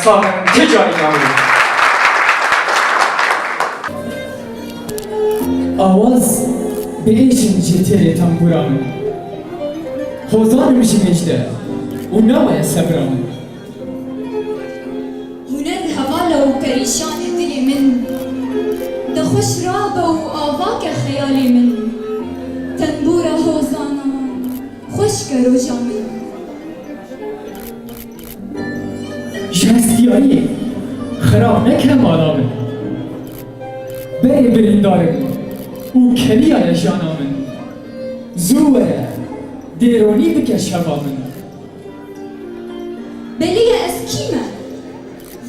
ساقم چه جایی نامید آواز به ایشن جتر تنبورامن خوزان میشی مجده و نمای صبرامن هنر هوالا و پریشان دلی من دخوش رابا و آواک خیالی من تنبورا هوزانا خوش کرو جامن جهستیایی خراب نکرم آدامن بری بریندارم او کلیان جانامن زوره دیرونی بکش هوامن بلي اسكيمة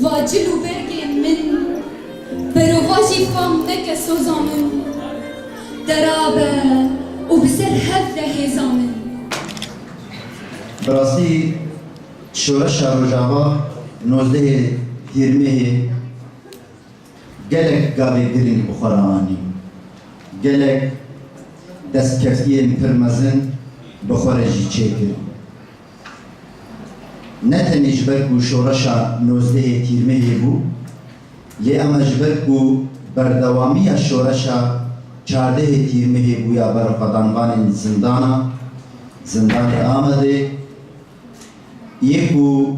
واجل وبرقي من برواجي فام دك سوزامن درابة وبسر هفده هزامن براستی شورش روجاوا 19 20 gelek gavê girîng bi xwe re anî gelek destkeftiyên pir mezin bi xwe re jî çêkir ne tenê ji ber ku şoreşa 19 tîrmehê bû lê em ji ber ku berdewamiya şoreşa 14 tîrmehê bûya ber xwedanvanên zindanê Amedê yê ku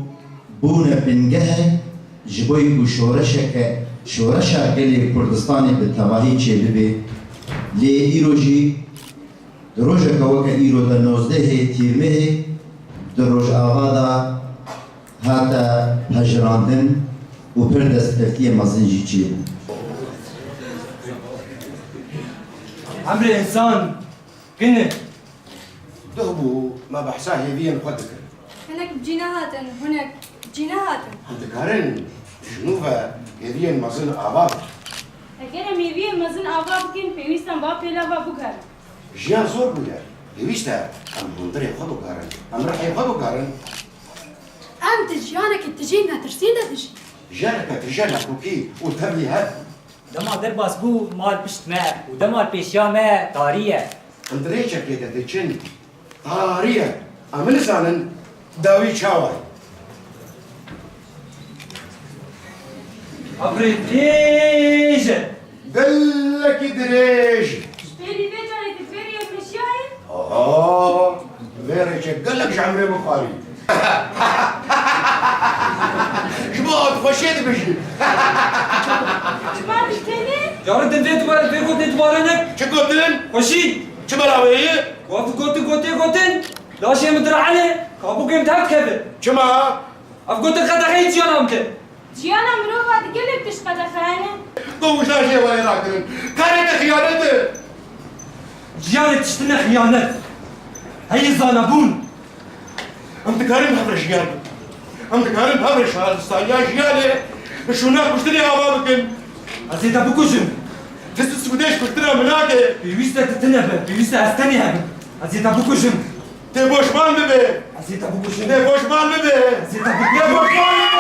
bûne bingehek ji bo ku şoreşa gelê Kurdistanê bi tevahî çêbibe lê îro jî di rojeka weke îro de 19 tîrmehê di Rojava da hate hejrandin û pir destkeftiyê mezin jî çêbû. عمري انسان كنت دهبوا ما بحساه هذيا نقدك هناك بجناهات هناك بجناهات انت كارن شنوفا هذيا مازن اباب اگر میوی مزن آوا بکن پیوستم با پیلا با بکر جيان زور بويا يويستا ام هندري خدو كارن ام رحي خدو كارن انت جيانك تجينا ترسينا تجي جانك تجانا كوكي وتبلي هاد دما در باس بو مال پشت ما و دما پیشیا ما تاریه اندريتشا كده تجن طاريه عمل زانن داوي شاواي عمري ديج قلك دريج شبيلي بيجاني تفيري ومشياي غيرك قلك عمري بخاري شباب خشيت بشي شما بشتني يارن دنده دوباره بگو دوباره شو قلتن؟ خوشی شو بلاوي؟ گوتن لاشه مدرعانه کابو کم تاک کبه شما؟ اف گوتن خداخی جیانم که جيانا مروفا تقلب تشقى دخانه قوش لا شيء ولا راكن كانت خيانته جیانه تشتنه خیانت هی زانبون انت كارم هبر شيال انت كارم هبر شيال استايا شياله شونا كشتري ابابكن ازیتا بکشم تسس بديش كشتري مناك بیویسته تتنبه بیویسته استنی هم ازیتا بکشم تبوش مال ببي ازیتا بکشم تبوش مال ببي ازیتا بکشم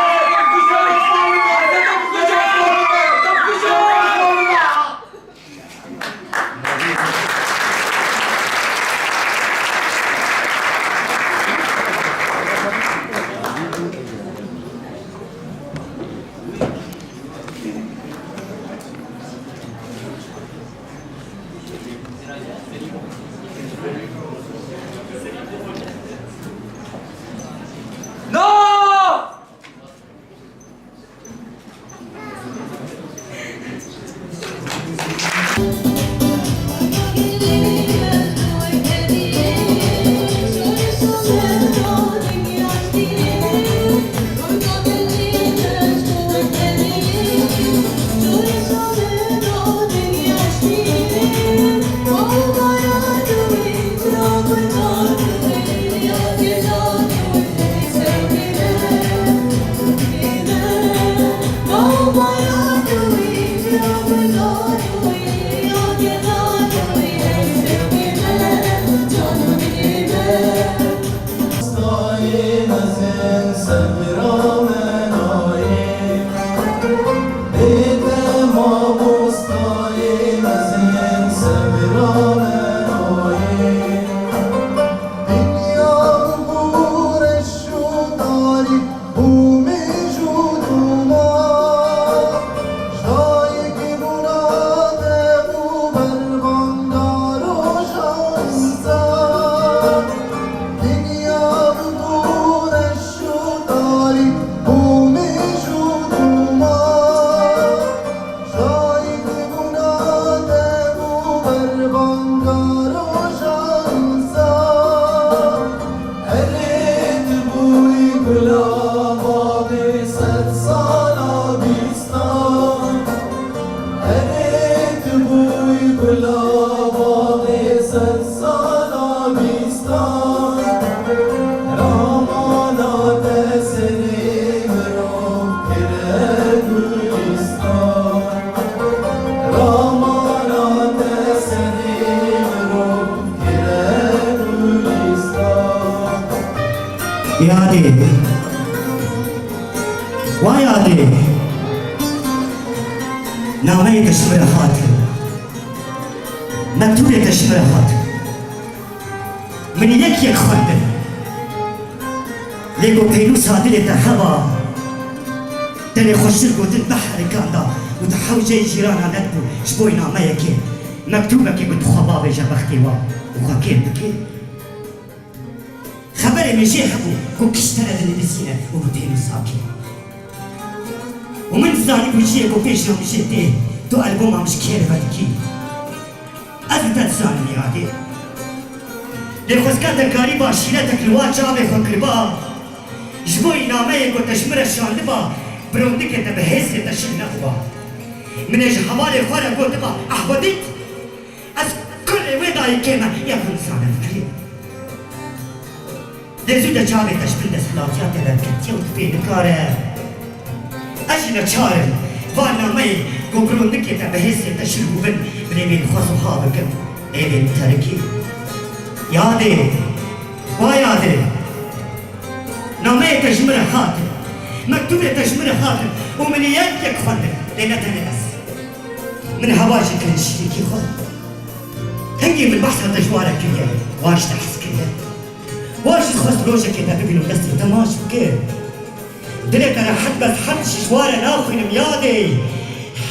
ويادي نامه تشمر خاطر مكتوبه تشمر خاطر من يك خاطر ليكو بينو صادله تحبا تاني خوشر قلت البحر كاندا وتحوجي جيرانا ندبو شبوي نامه يكي مكتوبه كي قلت خبابي جبختي وخاكين بكي خبري من جي حبو كو كشتنا للنسينا وبينو ساكي ومن زاني بوجيه كو بيشنا مشيتي تو ألبومها مش كيرفتكي أزدت زاني عادي لخوزكاتك قريبا شيلتك الواد جابي خكربا جبوي نامي كو تشمر الشاندبا برودك تبهيسي تشنقبا من اج حوالي خورا كو تبا أحبدت از كل ويداي كيما يكون سانا فكري لزودة جابي تشبل دسلاتيات لنكتيا وتبين كاره أجل شارل وانا مي قبرون دكتا بحيث تشربوا من يمين خاصو حابك ايبين تركي يادي ويادي نامي تشمر خاطر مكتوبة تشمر خاطر ومن يدك خاطر لنتني بس من هواجك لنشتكي خاطر هنجي من بحث تجوارك كيا واش تحس كيا واش تخص روجك كده بيبي نقصي تماش بكير دلك انا حد بس حد شوارع ناخذ ميادي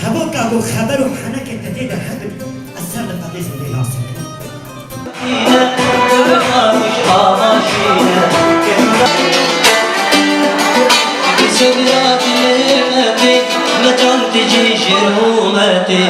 حبوك ابو خبر وحنك التديد الحبل السر القديس اللي ناصر سبيات لمتي متى تجي شرومتي